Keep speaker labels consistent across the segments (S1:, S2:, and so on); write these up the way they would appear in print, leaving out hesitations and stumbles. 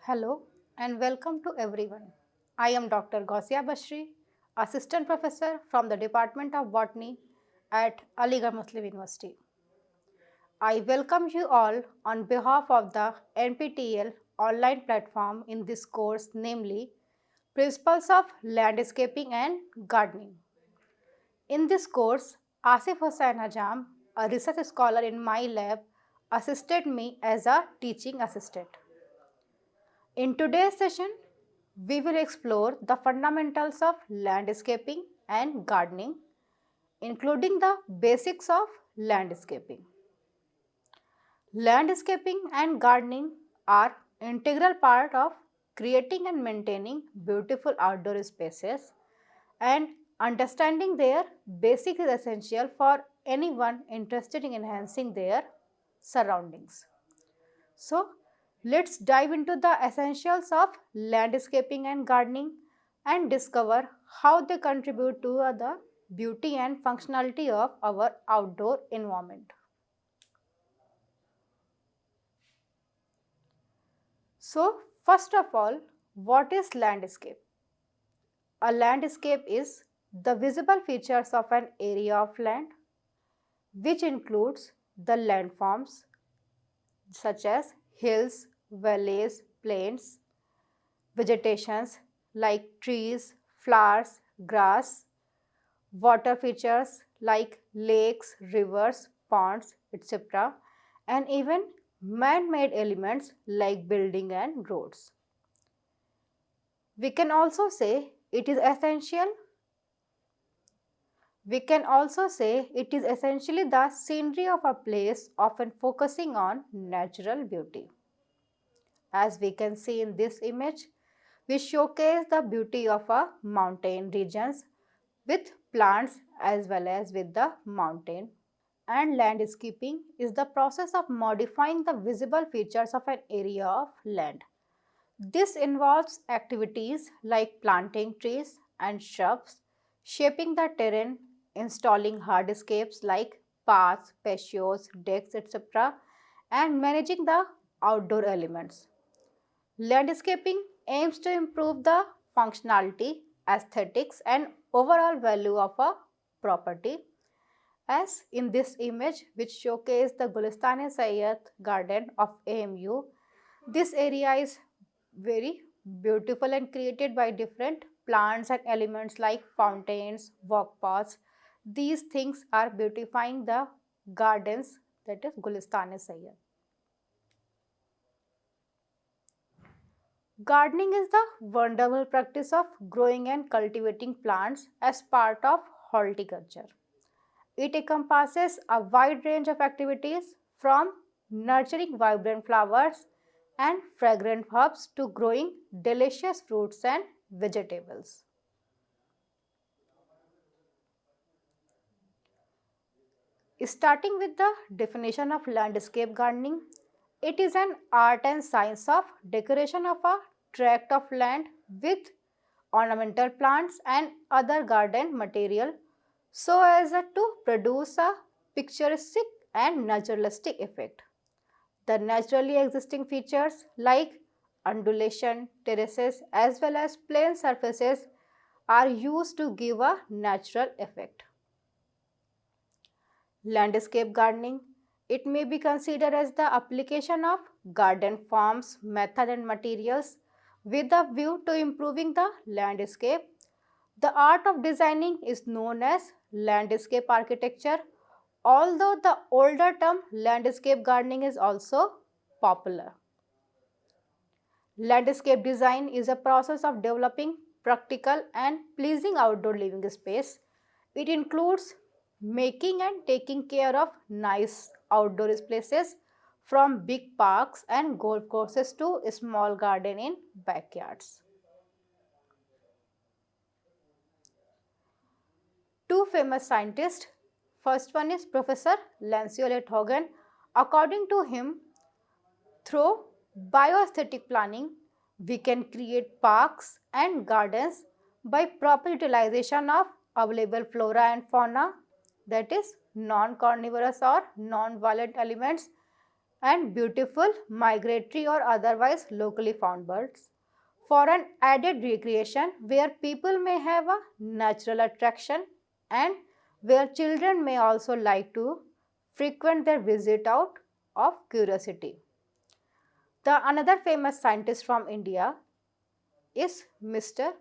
S1: Hello and welcome to everyone. I am Dr. Gausia Bashri, Assistant Professor from the Department of Botany at Aligarh Muslim University. I welcome you all on behalf of the NPTEL online platform in this course, namely Principles of Landscaping and Gardening. In this course, Asif Hossain Hajam, a research scholar in my lab, assisted me as a teaching assistant. In today's session, we will explore the fundamentals of landscaping and gardening, including the basics of landscaping. Landscaping and gardening are integral part of creating and maintaining beautiful outdoor spaces, and understanding their basics is essential for anyone interested in enhancing their surroundings. So, let's dive into the essentials of landscaping and gardening and discover how they contribute to the beauty and functionality of our outdoor environment. So, first of all, what is landscape? A landscape is the visible features of an area of land which includes the landforms such as hills, valleys, plains, vegetations like trees, flowers, grass, water features like lakes, rivers, ponds, etc., and even man-made elements like building and roads. We can also say it is essential. We can also say it is essentially the scenery of a place, often focusing on natural beauty. As we can see in this image, we showcase the beauty of a mountain regions with plants as well as with the mountain. And landscaping is the process of modifying the visible features of an area of land. This involves activities like planting trees and shrubs, shaping the terrain, installing hardscapes like paths, patios, decks, etc., and managing the outdoor elements. Landscaping aims to improve the functionality, aesthetics, and overall value of a property. As in this image, which showcases the Gulistan-e-Sayyad garden of AMU, this area is very beautiful and created by different plants and elements like fountains, walk paths. These things are beautifying the gardens, that is Gulistan-e-Sayyad. Gardening is the wonderful practice of growing and cultivating plants as part of horticulture. It encompasses a wide range of activities from nurturing vibrant flowers and fragrant herbs to growing delicious fruits and vegetables. Starting with the definition of landscape gardening, it is an art and science of decoration of a tract of land with ornamental plants and other garden material so as to produce a picturesque and naturalistic effect. The naturally existing features like undulation, terraces as well as plain surfaces are used to give a natural effect. Landscape gardening, it may be considered as the application of garden forms, method and materials with a view to improving the landscape. The art of designing is known as landscape architecture, although the older term landscape gardening is also popular. Landscape design is a process of developing practical and pleasing outdoor living space. It includes making and taking care of nice outdoor places from big parks and golf courses to a small garden in backyards. Two famous scientists, first one is Professor Lancelot Hogan. According to him, through bioaesthetic planning, we can create parks and gardens by proper utilization of available flora and fauna, that is non-carnivorous or non-violent elements, and beautiful migratory or otherwise locally found birds for an added recreation where people may have a natural attraction and where children may also like to frequent their visit out of curiosity. The another famous scientist from India is Mr.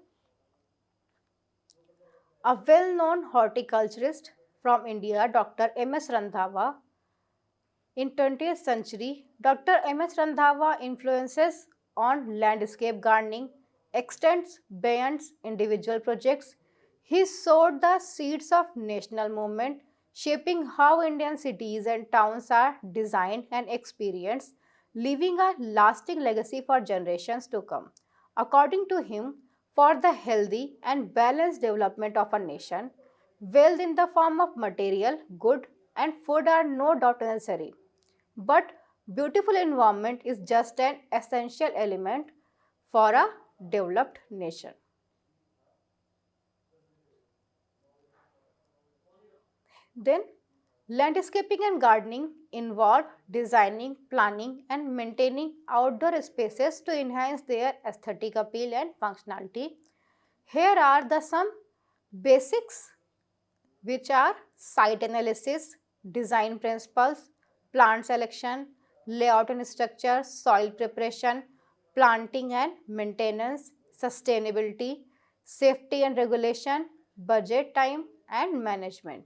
S1: A well-known horticulturist from India, Dr. M.S. Randhawa. In 20th century, Dr. M.S. Randhawa influences on landscape gardening extends beyond individual projects. He sowed the seeds of national movement, shaping how Indian cities and towns are designed and experienced, leaving a lasting legacy for generations to come. According to him, for the healthy and balanced development of a nation, wealth in the form of material, good, and food are no doubt necessary. But beautiful environment is just an essential element for a developed nation. Then, landscaping and gardening involve designing, planning, and maintaining outdoor spaces to enhance their aesthetic appeal and functionality. Here are the some basics which are site analysis, design principles, plant selection, layout and structure, soil preparation, planting and maintenance, sustainability, safety and regulation, budget, time, and management.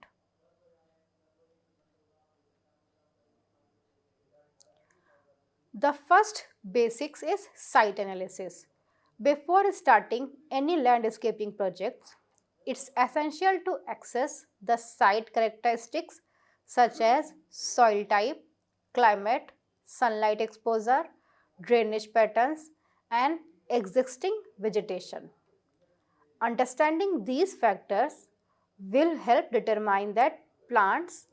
S1: The first basics is site analysis. Before starting any landscaping projects, it's essential to assess the site characteristics such as soil type, climate, sunlight exposure, drainage patterns, and existing vegetation. Understanding these factors will help determine that plants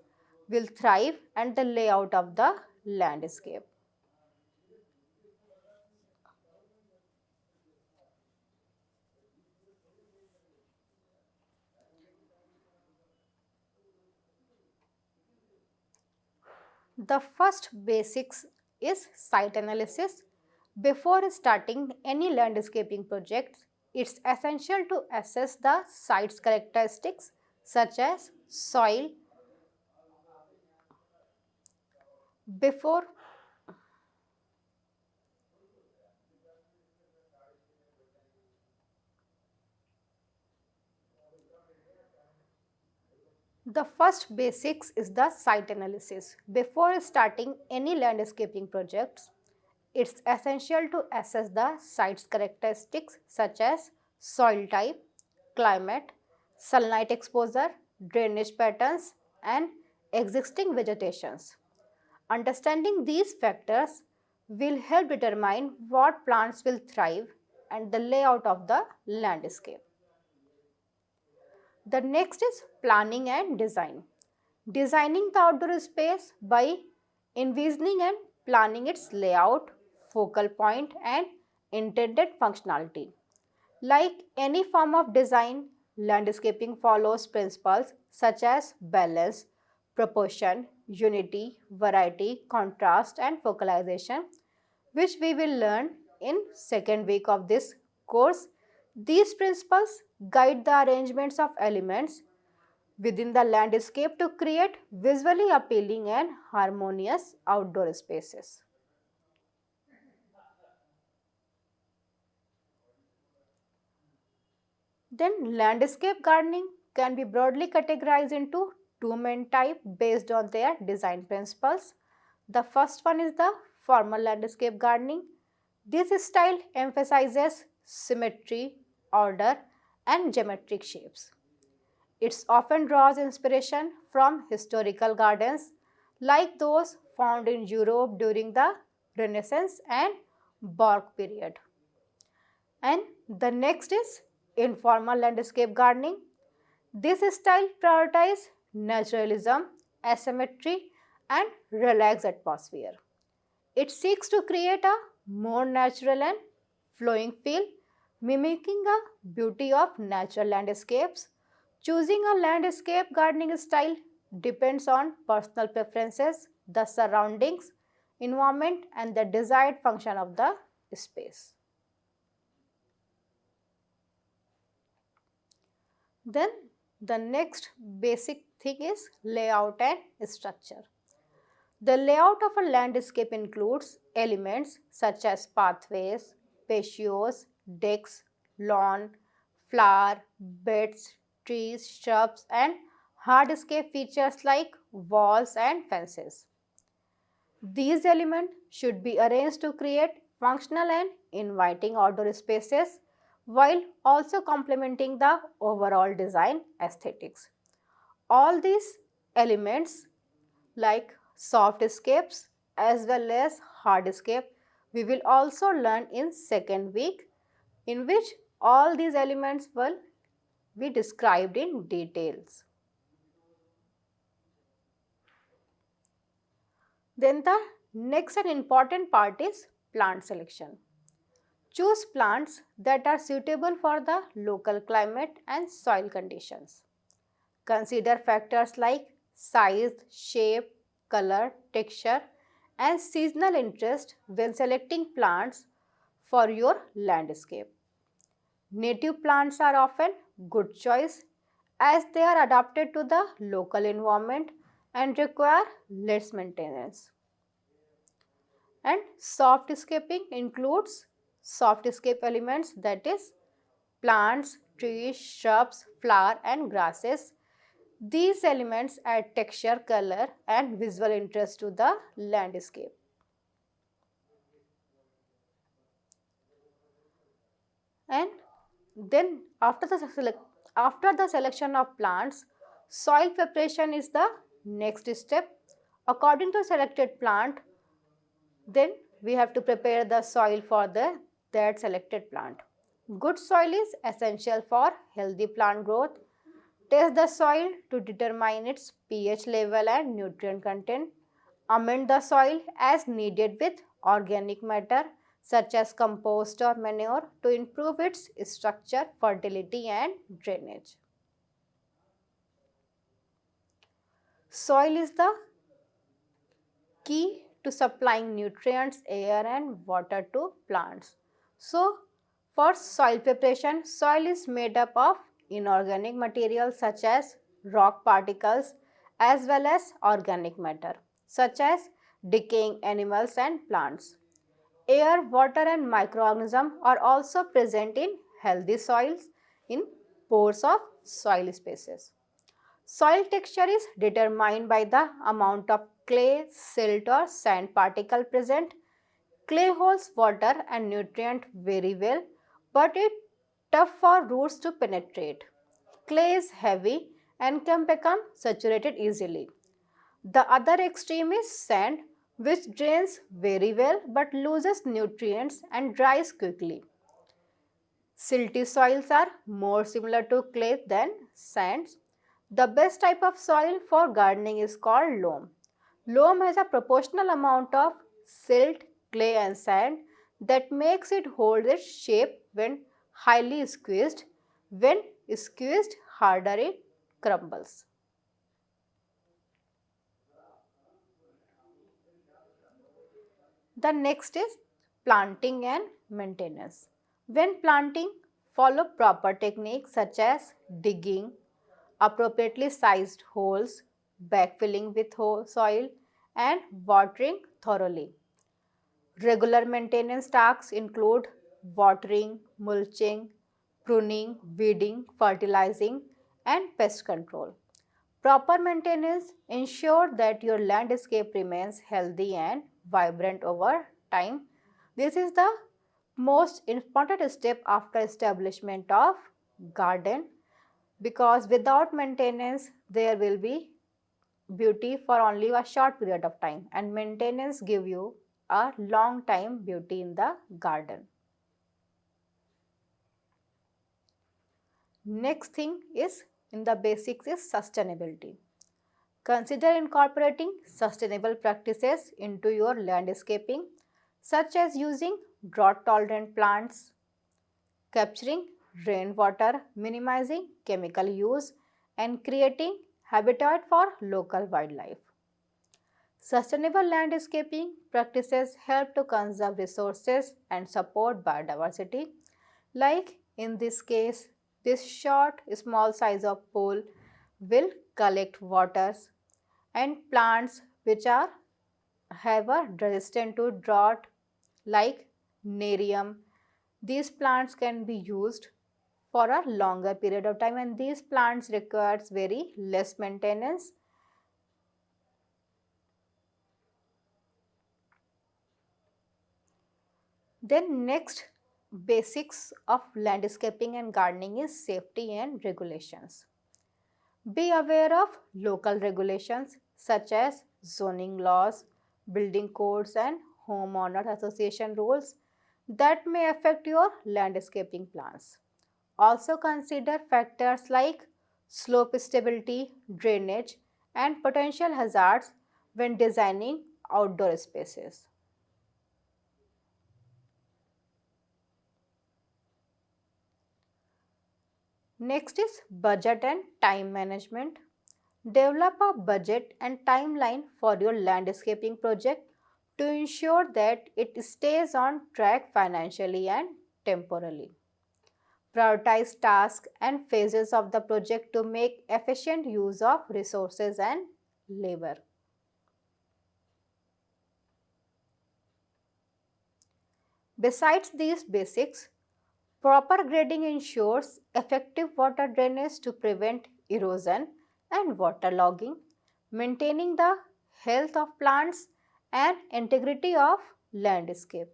S1: will thrive and the layout of the landscape. The first basics is site analysis. Before starting any landscaping projects, it's essential to assess the site's characteristics such as soil. Before the first basics is the site analysis. Before starting any landscaping projects, it's essential to assess the site's characteristics such as soil type, climate, sunlight exposure, drainage patterns, and existing vegetations. Understanding these factors will help determine what plants will thrive and the layout of the landscape. The next is planning and design. Designing the outdoor space by envisioning and planning its layout, focal point, and intended functionality. Like any form of design, landscaping follows principles such as balance, proportion, unity, variety, contrast, and focalization, which we will learn in second week of this course. These principles guide the arrangements of elements within the landscape to create visually appealing and harmonious outdoor spaces. Then landscape gardening can be broadly categorized into two main types based on their design principles. The first one is the formal landscape gardening. This style emphasizes symmetry, order, and geometric shapes. It often draws inspiration from historical gardens like those found in Europe during the Renaissance and Baroque period. And the next is informal landscape gardening. This style prioritizes naturalism, asymmetry, and relaxed atmosphere. It seeks to create a more natural and flowing feel, mimicking the beauty of natural landscapes. Choosing a landscape gardening style depends on personal preferences, the surroundings, environment and the desired function of the space. Then the next basic thing is layout and structure. The layout of a landscape includes elements such as pathways, patios, decks, lawn, flower, beds, trees, shrubs, and hardscape features like walls and fences. These elements should be arranged to create functional and inviting outdoor spaces while also complementing the overall design aesthetics. All these elements like softscapes as well as hardscape we will also learn in second week, in which all these elements will be described in details. Then the next and important part is plant selection. Choose plants that are suitable for the local climate and soil conditions. Consider factors like size, shape, color, texture, and seasonal interest when selecting plants for your landscape. Native plants are often good choice as they are adapted to the local environment and require less maintenance. And softscaping includes softscape elements, that is plants, trees, shrubs, flower and grasses. These elements add texture, color and visual interest to the landscape. And then after the selection of plants, soil preparation is the next step. According to selected plant, then we have to prepare the soil for that selected plant. Good soil is essential for healthy plant growth. Test the soil to determine its pH level and nutrient content. Amend the soil as needed with organic matter such as compost or manure to improve its structure, fertility and drainage. Soil is the key to supplying nutrients, air and water to plants. So, for soil preparation, soil is made up of inorganic materials such as rock particles as well as organic matter such as decaying animals and plants. Air, water and microorganisms are also present in healthy soils in pores of soil spaces. Soil texture is determined by the amount of clay, silt or sand particle present. Clay holds water and nutrient very well, but it tough for roots to penetrate. Clay is heavy and can become saturated easily. The other extreme is sand, which drains very well but loses nutrients and dries quickly. Silty soils are more similar to clay than sands. The best type of soil for gardening is called loam. Loam has a proportional amount of silt, clay and sand that makes it hold its shape when highly squeezed. When squeezed harder it crumbles. The next is planting and maintenance. When planting, follow proper techniques such as digging, appropriately sized holes, backfilling with soil, and watering thoroughly. Regular maintenance tasks include watering, mulching, pruning, weeding, fertilizing, and pest control. Proper maintenance ensures that your landscape remains healthy and vibrant over time. This is the most important step after establishment of garden, because without maintenance there will be beauty for only a short period of time and maintenance give you a long time beauty in the garden. Next thing is in the basics is sustainability. Consider incorporating sustainable practices into your landscaping such as using drought tolerant plants, capturing rainwater, minimizing chemical use and creating habitat for local wildlife. Sustainable landscaping practices help to conserve resources and support biodiversity. Like in this case, this short, small size of pool will collect waters and plants which are have a resistant to drought like nerium. These plants can be used for a longer period of time and these plants requires very less maintenance. Then next basics of landscaping and gardening is safety and regulations. Be aware of local regulations such as zoning laws, building codes and homeowner association rules that may affect your landscaping plans. Also consider factors like slope stability, drainage and potential hazards when designing outdoor spaces. Next is budget and time management. Develop a budget and timeline for your landscaping project to ensure that it stays on track financially and temporally. Prioritize tasks and phases of the project to make efficient use of resources and labor. Besides these basics, proper grading ensures effective water drainage to prevent erosion and waterlogging, maintaining the health of plants and integrity of landscape.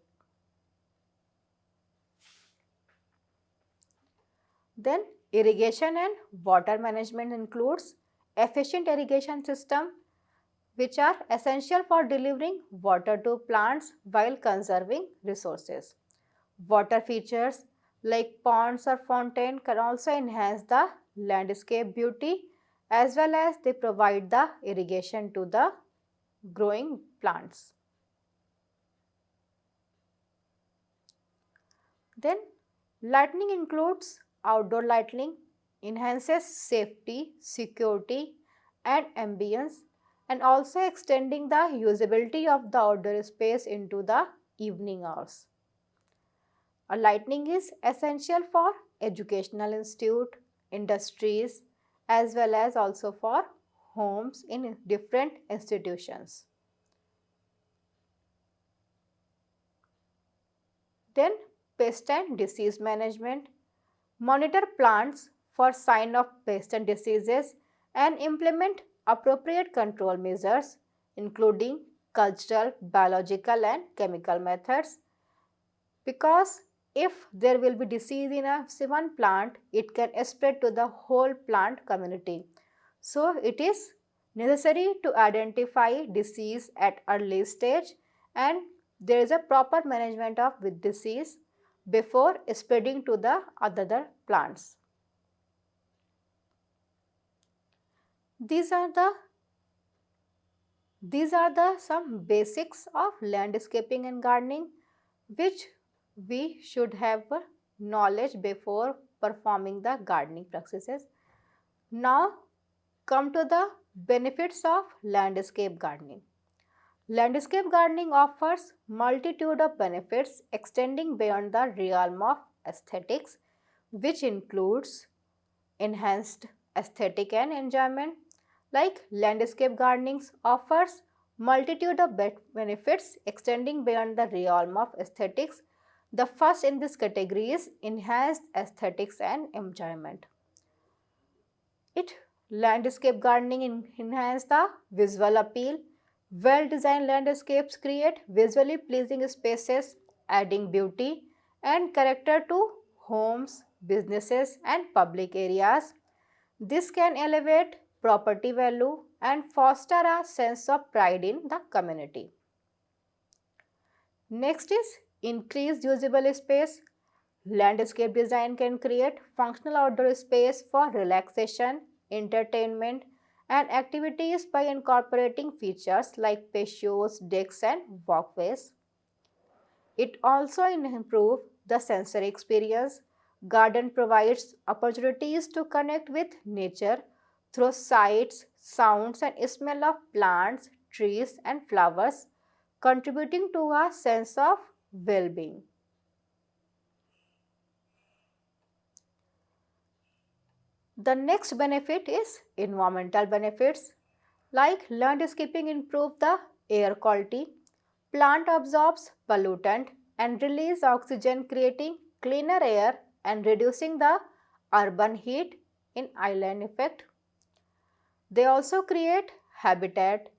S1: Then irrigation and water management includes efficient irrigation system which are essential for delivering water to plants while conserving resources. Water features like ponds or fountain can also enhance the landscape beauty as well as they provide the irrigation to the growing plants. Then lighting includes outdoor lighting, enhances safety, security and ambience and also extending the usability of the outdoor space into the evening hours. A lighting is essential for educational institute, industries as well as also for homes in different institutions. Then pest and disease management. Monitor plants for sign of pest and diseases and implement appropriate control measures including cultural, biological and chemical methods because if there will be disease in a one plant, it can spread to the whole plant community. So it is necessary to identify disease at early stage and there is a proper management of with disease before spreading to the other plants. These are the some basics of landscaping and gardening which we should have knowledge before performing the gardening practices. Now come to the benefits of landscape gardening. Landscape gardening offers multitude of benefits extending beyond the realm of aesthetics which includes enhanced aesthetic and enjoyment. Like landscape gardening offers multitude of benefits extending beyond the realm of aesthetics. The first in this category is enhanced aesthetics and enjoyment. It landscape gardening enhance the visual appeal. Well-designed landscapes create visually pleasing spaces, adding beauty and character to homes, businesses and public areas. This can elevate property value and foster a sense of pride in the community. Next is increased usable space. Landscape design can create functional outdoor space for relaxation, entertainment and activities by incorporating features like patios, decks and walkways. It also improves the sensory experience. Garden provides opportunities to connect with nature through sights, sounds and smell of plants, trees, and flowers, contributing to a sense of well being. The next benefit is environmental benefits like landscaping improve the air quality, plant absorbs pollutant and release oxygen creating cleaner air and reducing the urban heat in island effect. They also create habitat.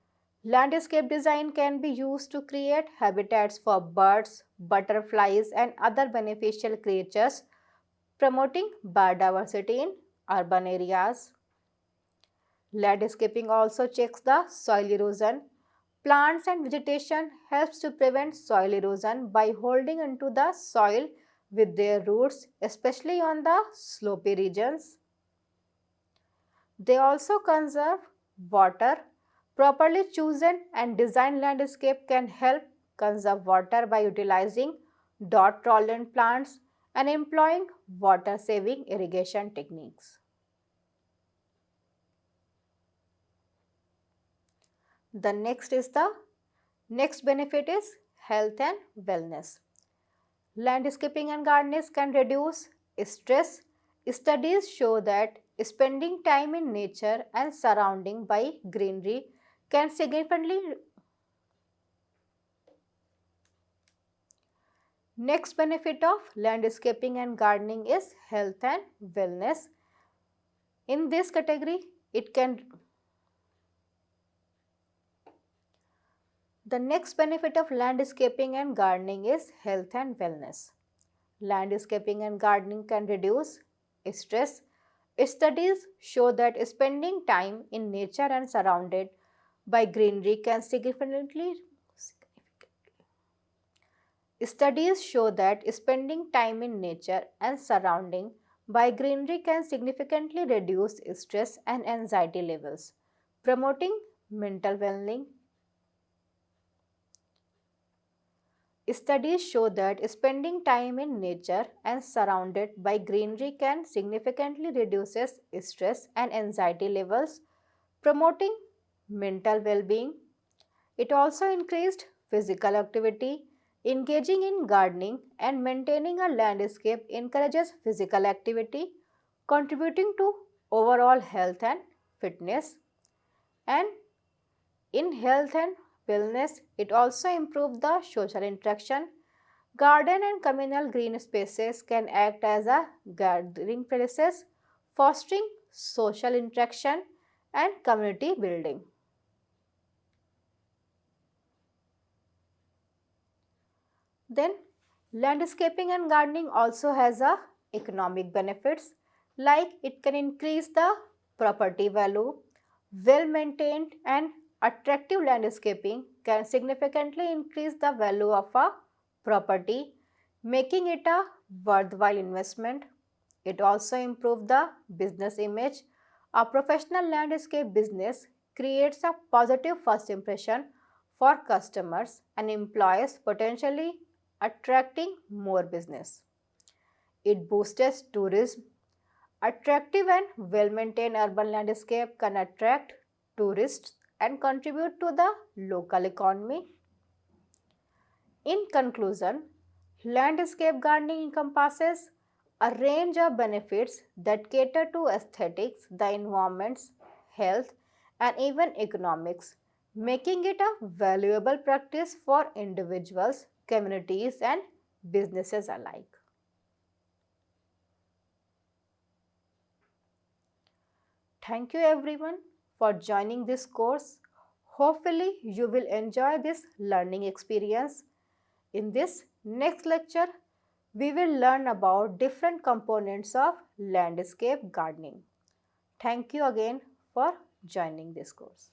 S1: Landscape design can be used to create habitats for birds, butterflies and other beneficial creatures, promoting biodiversity in urban areas. Landscaping also checks the soil erosion. Plants and vegetation helps to prevent soil erosion by holding onto the soil with their roots, especially on the slopy regions. They also conserve water. Properly chosen and designed landscape can help conserve water by utilizing drought tolerant plants and employing water saving irrigation techniques. The next benefit is health and wellness. Landscaping and gardening can reduce stress. Studies show that spending time in nature and surrounding by greenery can significantly. Next benefit of landscaping and gardening is health and wellness. In this category, it can. The next benefit of landscaping and gardening is health and wellness. Landscaping and gardening can reduce stress. Studies show that spending time in nature and surrounded by greenery can Studies show that spending time in nature and surrounding by greenery can significantly reduce stress and anxiety levels, promoting mental well-being. Studies show that spending time in nature and surrounded by greenery can significantly reduce stress and anxiety levels, promoting mental well-being. It also increased physical activity. Engaging in gardening and maintaining a landscape encourages physical activity, contributing to overall health and fitness. And in health and wellness, it also improves the social interaction. Garden and communal green spaces can act as a gathering places, fostering social interaction and community building. Then landscaping and gardening also has a economic benefits like it can increase the property value. Well maintained and attractive landscaping can significantly increase the value of a property, making it a worthwhile investment. It also improves the business image. A professional landscape business creates a positive first impression for customers and employees, potentially attracting more business. It boosts tourism. Attractive and well-maintained urban landscape can attract tourists and contribute to the local economy. In conclusion, landscape gardening encompasses a range of benefits that cater to aesthetics, the environment's health, and even economics, making it a valuable practice for individuals, communities, and businesses alike. Thank you everyone for joining this course. Hopefully, you will enjoy this learning experience. In this next lecture, we will learn about different components of landscape gardening. Thank you again for joining this course.